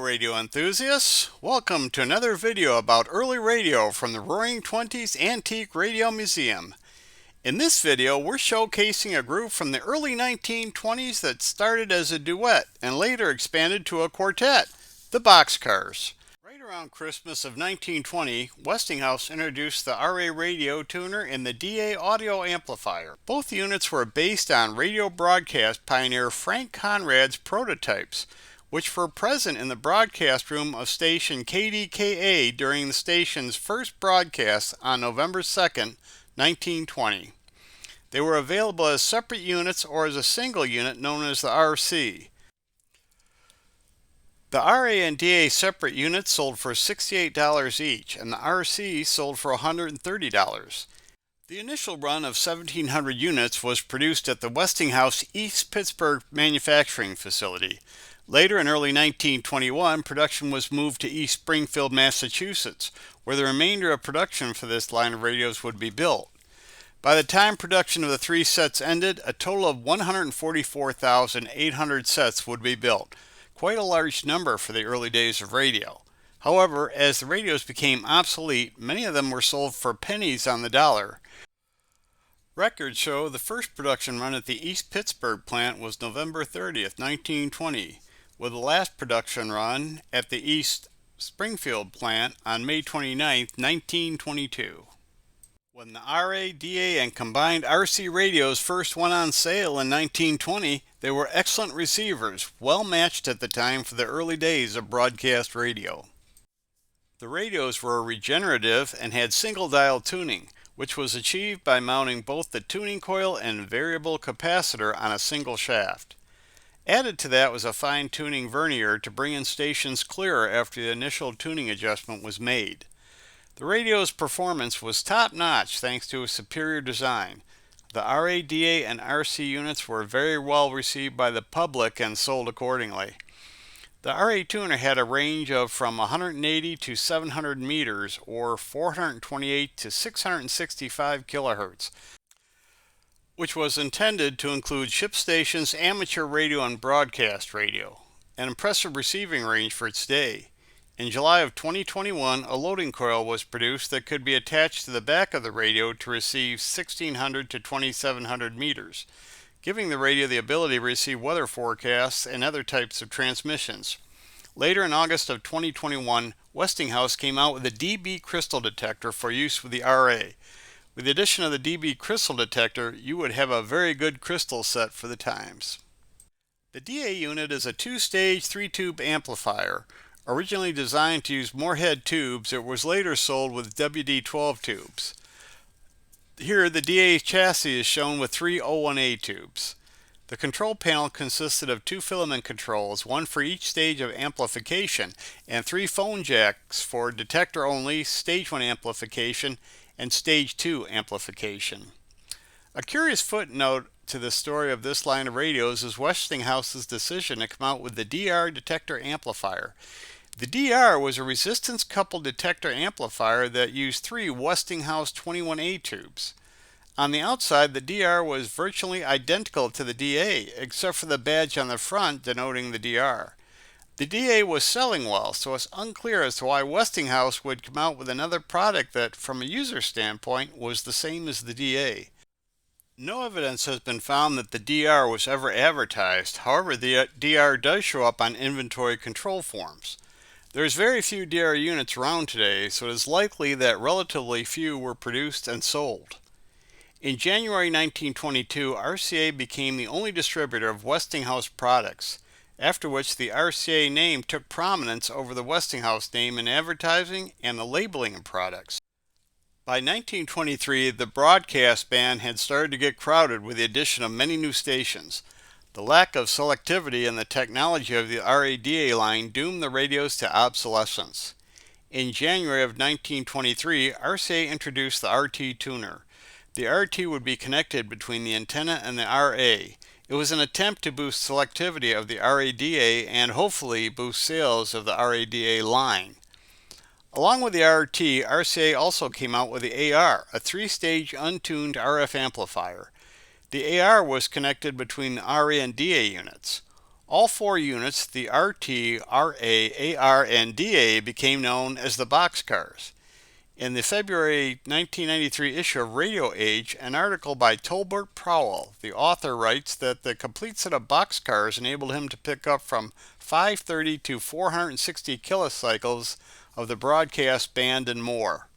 radio enthusiasts, welcome to another video about early radio from the Roaring Twenties Antique Radio Museum. In this video, we're showcasing a group from the early 1920s that started as a duet and later expanded to a quartet, the Boxcars. Right around Christmas of 1920, Westinghouse introduced the RA radio tuner and the DA audio amplifier. Both units were based on radio broadcast pioneer Frank Conrad's prototypes, which were present in the broadcast room of station KDKA during the station's first broadcast on November 2nd, 1920. They were available as separate units or as a single unit known as the RC. The RA and DA separate units sold for $68 each, and the RC sold for $130. The initial run of 1,700 units was produced at the Westinghouse East Pittsburgh manufacturing facility. Later in early 1921, production was moved to East Springfield, Massachusetts, where the remainder of production for this line of radios would be built. By the time production of the three sets ended, a total of 144,800 sets would be built, quite a large number for the early days of radio. However, as the radios became obsolete, many of them were sold for pennies on the dollar. Records show the first production run at the East Pittsburgh plant was November 30th, 1920. With the last production run at the East Springfield plant on May 29, 1922. When the RA, DA, and combined RC radios first went on sale in 1920, they were excellent receivers, well matched at the time for the early days of broadcast radio. The radios were regenerative and had single dial tuning, which was achieved by mounting both the tuning coil and variable capacitor on a single shaft. Added to that was a fine-tuning vernier to bring in stations clearer after the initial tuning adjustment was made. The radio's performance was top-notch thanks to a superior design. The RA, DA, and RC units were very well received by the public and sold accordingly. The RA tuner had a range of from 180 to 700 meters or 428 to 665 kilohertz, which was intended to include ship stations, amateur radio, and broadcast radio, an impressive receiving range for its day. In July of 2021, a loading coil was produced that could be attached to the back of the radio to receive 1600 to 2700 meters, giving the radio the ability to receive weather forecasts and other types of transmissions. Later in August of 2021, Westinghouse came out with a dB crystal detector for use with the RA. With the addition of the dB crystal detector, you would have a very good crystal set for the times. The DA unit is a two-stage, three-tube amplifier. Originally designed to use Moorhead tubes, it was later sold with WD-12 tubes. Here, the DA chassis is shown with three 01A tubes. The control panel consisted of two filament controls, one for each stage of amplification, and three phone jacks for detector-only, stage 1 amplification, and stage 2 amplification. A curious footnote to the story of this line of radios is Westinghouse's decision to come out with the DR detector amplifier. The DR was a resistance-coupled detector amplifier that used three Westinghouse 21A tubes. On the outside, the DR was virtually identical to the DA, except for the badge on the front denoting the DR. The DA was selling well, so it's unclear as to why Westinghouse would come out with another product that, from a user standpoint, was the same as the DA. No evidence has been found that the DR was ever advertised. However, the DR does show up on inventory control forms. There's very few DR units around today, so it is likely that relatively few were produced and sold. In January 1922, RCA became the only distributor of Westinghouse products, after which the RCA name took prominence over the Westinghouse name in advertising and the labeling of products. By 1923, the broadcast band had started to get crowded with the addition of many new stations. The lack of selectivity in the technology of the RADA line doomed the radios to obsolescence. In January of 1923, RCA introduced the RT tuner. The RT would be connected between the antenna and the RA. It was an attempt to boost selectivity of the RADA and hopefully boost sales of the RADA line. Along with the RT, RCA also came out with the AR, a three-stage untuned RF amplifier. The AR was connected between the RA and DA units. All four units, the RT, RA, AR, and DA, became known as the Boxcars. In the February 1993 issue of Radio Age, an article by Tolbert Powell, the author, writes that the complete set of boxcars enabled him to pick up from 530 to 460 kilocycles of the broadcast band and more.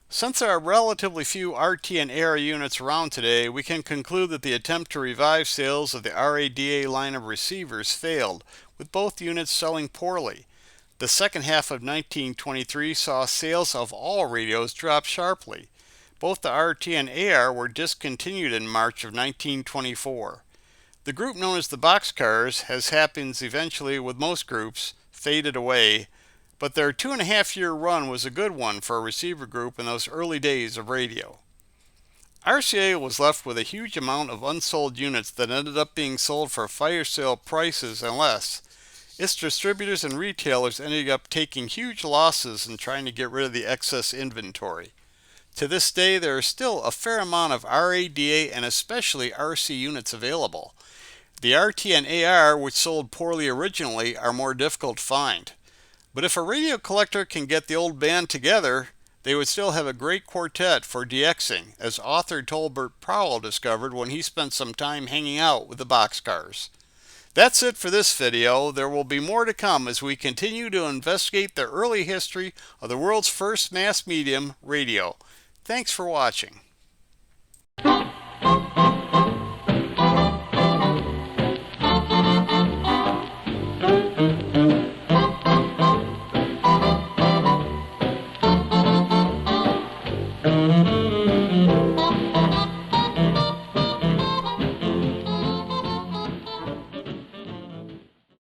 Since there are relatively few RT and AR units around today, we can conclude that the attempt to revive sales of the RADA line of receivers failed, with both units selling poorly. The second half of 1923 saw sales of all radios drop sharply. Both the RT and AR were discontinued in March of 1924. The group known as the Boxcars, as happens eventually with most groups, faded away, but their 2.5-year run was a good one for a receiver group in those early days of radio. RCA was left with a huge amount of unsold units that ended up being sold for fire sale prices and less. Its distributors and retailers ended up taking huge losses in trying to get rid of the excess inventory. To this day, there is still a fair amount of RADA and especially RC units available. The RT and AR, which sold poorly originally, are more difficult to find. But if a radio collector can get the old band together, they would still have a great quartet for DXing, as author Tolbert Powell discovered when he spent some time hanging out with the Boxcars. That's it for this video. There will be more to come as we continue to investigate the early history of the world's first mass medium, radio. Thanks for watching.